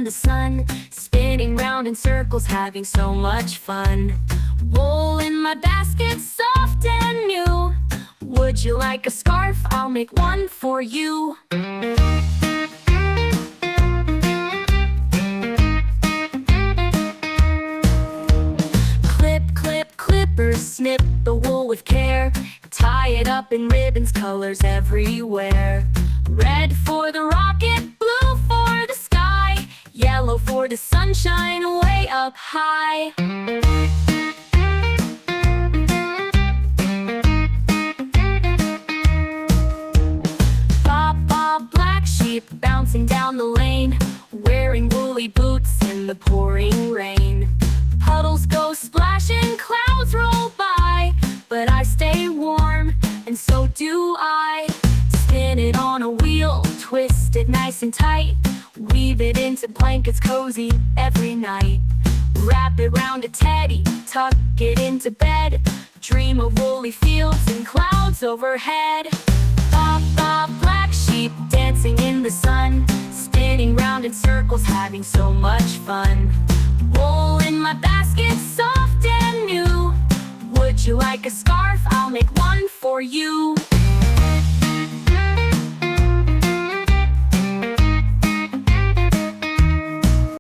the sun, spinning round in circles, having so much fun. Wool in my basket, soft and new. Would you like a scarf? I'll make one for you. Clip, clip, clippers, snip the wool with care. Tie it up in ribbons, colors everywhere. Red for the rocket, blue for the sky, yellow for the sunshine way up high. Baa Baa Black Sheep bouncing down the lane, wearing woolly boots in the pouring rain. Puddles go splashing, clouds roll by, but I stay warm, and so do I. Spin it on a wheel, twist it nice and tight, weave it into blankets cozy every night. Wrap it round a teddy, tuck it into bed, dream of woolly fields and clouds overhead. Baa Baa Black Sheep dancing in the sun, spinning round in circles, having so much fun. Wool in my basket, soft and new. Would you like a scarf? I'll make one for you.